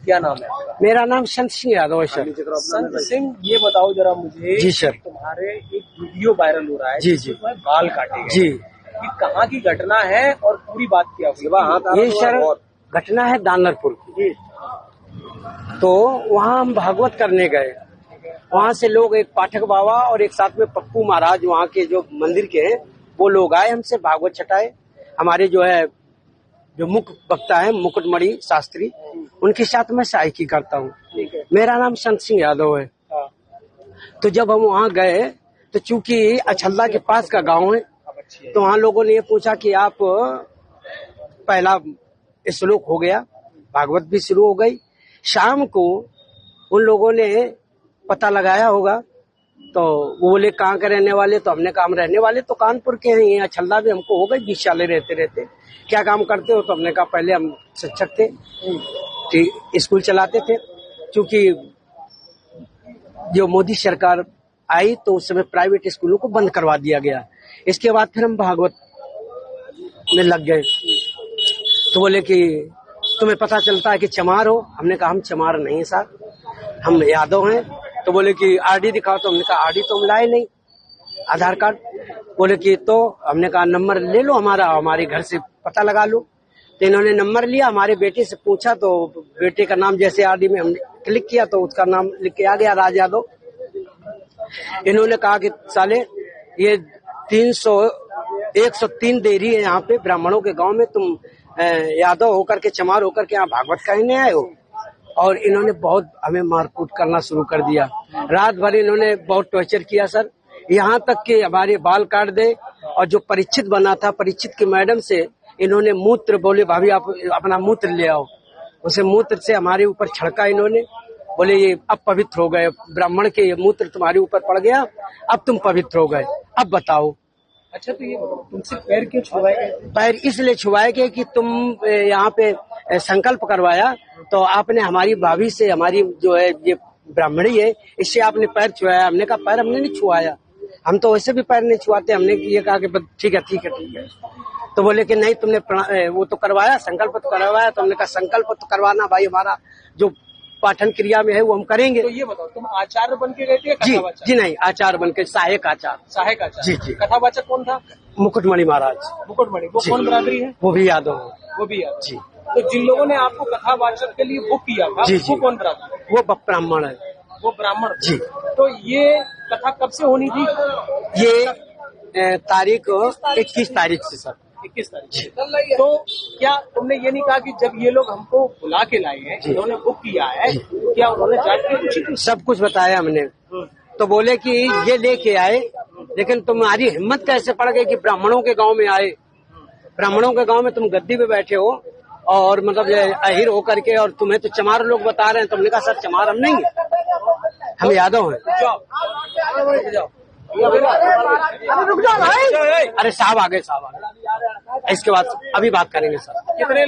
क्या नाम है आपका? मेरा नाम संत सिंह यादव है सर। संत सिंह, ये बताओ जरा मुझे। जी सर। तुम्हारे एक वीडियो वायरल हो रहा है जी जी। जिसमें बाल काटे गए। जी, ये कहाँ की घटना है और पूरी बात क्या हुई? ये सर घटना है दानरपुर की। तो वहाँ हम भागवत करने गए। वहाँ से लोग, एक पाठक बाबा और एक साथ में पप्पू महाराज वहाँ के जो मंदिर के हैं, वो लोग आए हमसे भागवत छटाए। हमारे जो मुख्य वक्ता है मुकुटमणि शास्त्री, उनके साथ मैं सहायकी करता हूँ। मेरा नाम संत सिंह यादव है। तो जब हम वहाँ गए तो चूंकि अछल्ला के पास का गांव है, तो वहाँ लोगों ने ये पूछा कि आप, पहला श्लोक हो गया, भागवत भी शुरू हो गई। शाम को उन लोगों ने पता लगाया होगा, तो वो बोले कहाँ के रहने वाले? तो हमने कहा हम रहने वाले तो कानपुर के हैं, यहाँ अछल्ला भी हमको हो गई 20 साल रहते। क्या काम करते हो? तो हमने कहा पहले हम शिक्षक थे, स्कूल चलाते थे। क्योंकि जो मोदी सरकार आई तो उस समय प्राइवेट स्कूलों को बंद करवा दिया गया। इसके बाद फिर हम भागवत में लग गए। तो बोले कि तुम्हें पता चलता है कि चमार हो? हमने कहा हम चमार नहीं है साहब, हम यादव हैं। तो बोले कि आरडी दिखाओ। तो हमने कहा आरडी तो हम लाए नहीं, आधार कार्ड। बोले कि तो हमने कहा नंबर ले लो हमारे घर से पता लगा लो। तो इन्होंने नंबर लिया, हमारे बेटे से पूछा, तो बेटे का नाम जैसे आरडी में हमने क्लिक किया तो उसका नाम लिख के आ गया, राज यादव। इन्होंने कहा कि साले ये 103 देरी है यहाँ पे ब्राह्मणों के गांव में, तुम यादव होकर के, चमार होकर के यहाँ भागवत कहने आए हो। और इन्होंने बहुत हमें मारकूट करना शुरू कर दिया। रात भर इन्होंने बहुत टॉर्चर किया सर, यहाँ तक कि हमारे बाल काट दे। और जो परीक्षित बना था, परीक्षित की मैडम से इन्होंने मूत्र, बोले भाभी आप अपना मूत्र ले आओ, उसे मूत्र से हमारे ऊपर छिड़का इन्होंने। बोले ये अब पवित्र हो गए, ब्राह्मण के ये मूत्र तुम्हारे ऊपर पड़ गया, अब तुम पवित्र हो गए, अब बताओ। अच्छा, तो ये तुमसे पैर क्यों छुआए गए? पैर इसलिए छुआए गए कि तुम यहाँ पे संकल्प करवाया, तो आपने हमारी भाभी से, हमारी जो है ये ब्राह्मणी है, इससे आपने पैर छुआया। हमने कहा पैर हमने नहीं छुआया, हम तो वैसे भी पैर नहीं छुआते। हमने ये कहा कि ठीक है। तो बोले कि नहीं, तुमने वो तो करवाया, संकल्प तो करवाया। तो हमने कहा संकल्प तो करवाना भाई, हमारा जो पाठन क्रिया में है वो हम करेंगे। तो ये बताओ, तुम आचार्य बन के गए थे? जी नहीं, आचार्य बन के, सहायक आचार्य। जी। कथावाचक कौन था? मुकुटमणि महाराज। मुकुटमणि, वो कौन बरादरी है? वो भी यादव। वो भी यादव जी। तो जिन लोगों ने आपको कथावाचक के लिए बुक किया था, वो कौन बरादरी? वो ब्राह्मण है। वो ब्राह्मण जी। तो ये कथा कब से होनी थी? ये तारीख 21 तारीख से सर। 21 तारीख। तो क्या तुमने ये नहीं कहा कि जब ये लोग हमको बुला के लाए हैं, इन्होंने बुक किया है, क्या उन्होंने जांच की पूछी? सब कुछ बताया हमने। तो बोले कि ये लेके आए, लेकिन तुम्हारी हिम्मत कैसे पड़ गई कि ब्राह्मणों के गांव में आए? ब्राह्मणों के गांव में तुम गद्दी पे बैठे हो और मतलब अहिर होकर के, और तुम्हें तो चमार लोग बता रहे हैं। तुमने कहा सर चमार हम नहीं है, हम यादव हैं। जाओ। अरे साहब आ गए। इसके बाद अभी बात करेंगे सर। कितने